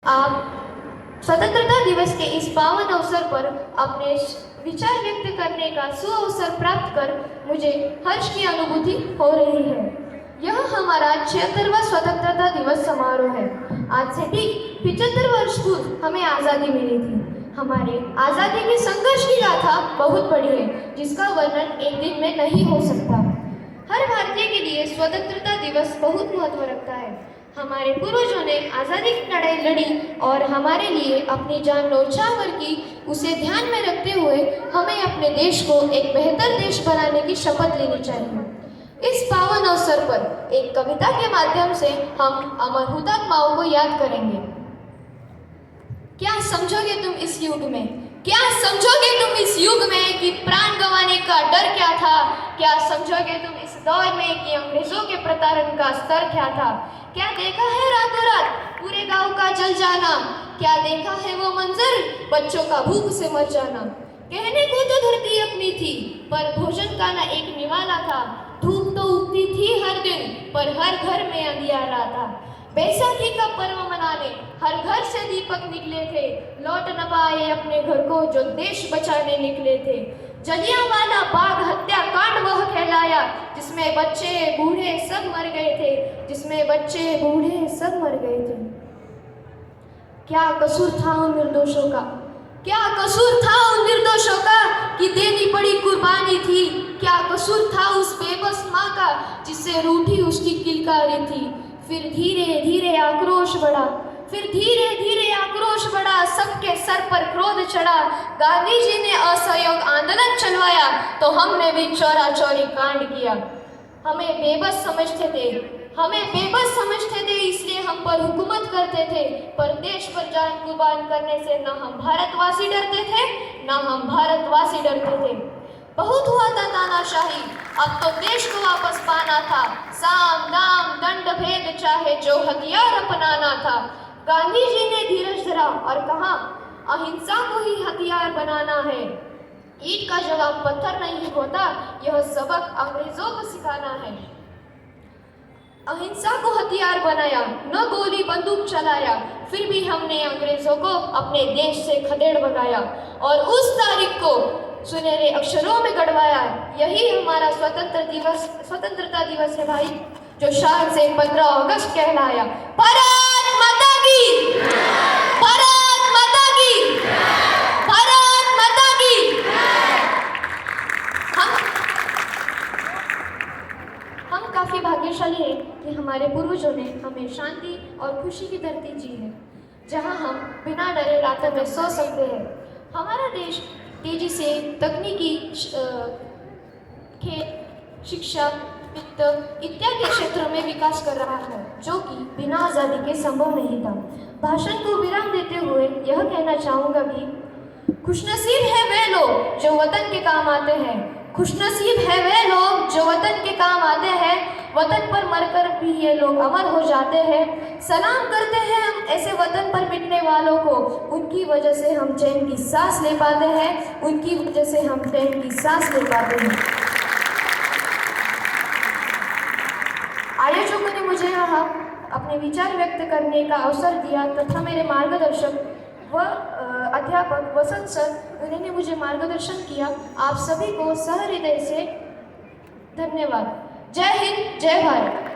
आप स्वतंत्रता दिवस के इस पावन अवसर पर अपने विचार व्यक्त करने का सुअवसर प्राप्त कर मुझे हर्ष की अनुभूति हो रही है। यह हमारा 76वां स्वतंत्रता दिवस समारोह है। आज से ठीक 75 वर्ष पूर्व हमें आज़ादी मिली थी। हमारे आज़ादी के संघर्ष की गाथा बहुत बड़ी है, जिसका वर्णन एक दिन में नहीं हो सकता। हर भारतीय के लिए स्वतंत्रता दिवस बहुत महत्व रखता है। हमारे पूर्वजों ने आज़ादी की लड़ाई लड़ी और हमारे लिए अपनी जान न्यौछावर की। उसे ध्यान में रखते हुए हमें अपने देश को एक बेहतर देश बनाने की शपथ लेनी चाहिए। इस पावन अवसर पर एक कविता के माध्यम से हम अमर हुतात्माओं को याद करेंगे। क्या समझोगे तुम इस युग में, क्या समझोगे तुम इस युग में कि प्राण गंवाने का डर क्या था? क्या समझोगे तुम इस दौर में कि अंग्रेजों के प्रताड़न का स्तर क्या था? क्या देखा है रातों रात पूरे गांव का जल जाना? क्या देखा है वो मंजर बच्चों का भूख से मर जाना? कहने को तो धरती अपनी थी, पर भोजन का न एक निवाला था। धूप तो उगती थी हर दिन, पर हर घर में अंधियारा था। बैसाखी का पर्व मनाने हर घर से दीपक निकले थे। लौट न पाए अपने घर को जो देश बचाने निकले थे। जलियांवाला बाग हत्याकांड वह कहलाया, जिसमें बच्चे बूढ़े सब मर गए थे, जिसमें बच्चे बूढ़े सब मर गए थे। क्या कसूर था उन निर्दोषों का, क्या कसूर था उन निर्दोषों का कि देनी पड़ी कुर्बानी थी? क्या कसूर था उस बेबस माँ का जिससे रूठी उसकी किलकारी थी? फिर धीरे धीरे आक्रोश बढ़ा, फिर धीरे धीरे आक्रोश बढ़ा, सबके सर पर क्रोध चढ़ा। गांधी जी ने असहयोग आंदोलन चलवाया तो हमने भी चौरा चौरी कांड किया। हमें बेबस समझते थे, हमें बेबस समझते थे, इसलिए हम पर हुकूमत करते थे। पर देश पर जान कुर्बान करने से न हम भारतवासी डरते थे, न हम भारतवासी डरते थे। बहुत हुआ था तानाशाही, अब तो देश को वापस पाना था। साम दाम दंड भेद चाहे जो हथियार अपनाना था। गांधी जी ने धीरज धरा और कहा, अहिंसा को ही हथियार बनाना है। ईंट का जवाब पत्थर नहीं होता, यह सबक अंग्रेजों को सिखाना है। अहिंसा को हथियार बनाया, न गोली बंदूक चलाया, फिर भी हमने अंग्रेजों को अपने देश से खदेड़ भगाया और उस तारीख को सुनहरे अक्षरों में गढ़वाया। यही हमारा स्वतंत्रता दिवस है भाई, जो शान से 15 अगस्त कहलाया। भारत माता की, भारत माता की, भारत माता की। हम काफी भाग्यशाली हैं कि हमारे पूर्वजों ने हमें शांति और खुशी की धरती दी है, जहां हम बिना डरे रातों में सो सकते हैं। हमारा देश तेजी से तकनीकी, खेल, शिक्षा, वित्त इत्यादि क्षेत्रों में विकास कर रहा है, जो कि बिना आज़ादी के संभव नहीं था। भाषण को विराम देते हुए यह कहना चाहूँगा कि खुशनसीब है वे लोग जो वतन के काम आते हैं, खुशनसीब है वे लोग जो वतन के काम आते हैं। वतन पर मरकर भी ये लोग अमर हो जाते हैं। सलाम करते हैं हम ऐसे वतन पर मिटने वालों को, उनकी वजह से हम चैन की सांस ले पाते हैं, उनकी वजह से हम चैन की सांस ले पाते हैं। आयोजकों ने मुझे यहाँ अपने विचार व्यक्त करने का अवसर दिया तथा मेरे मार्गदर्शक व अध्यापक वसंत सर, उन्होंने मुझे मार्गदर्शन किया। आप सभी को सहृदय से धन्यवाद। जय हिंद, जय भारत।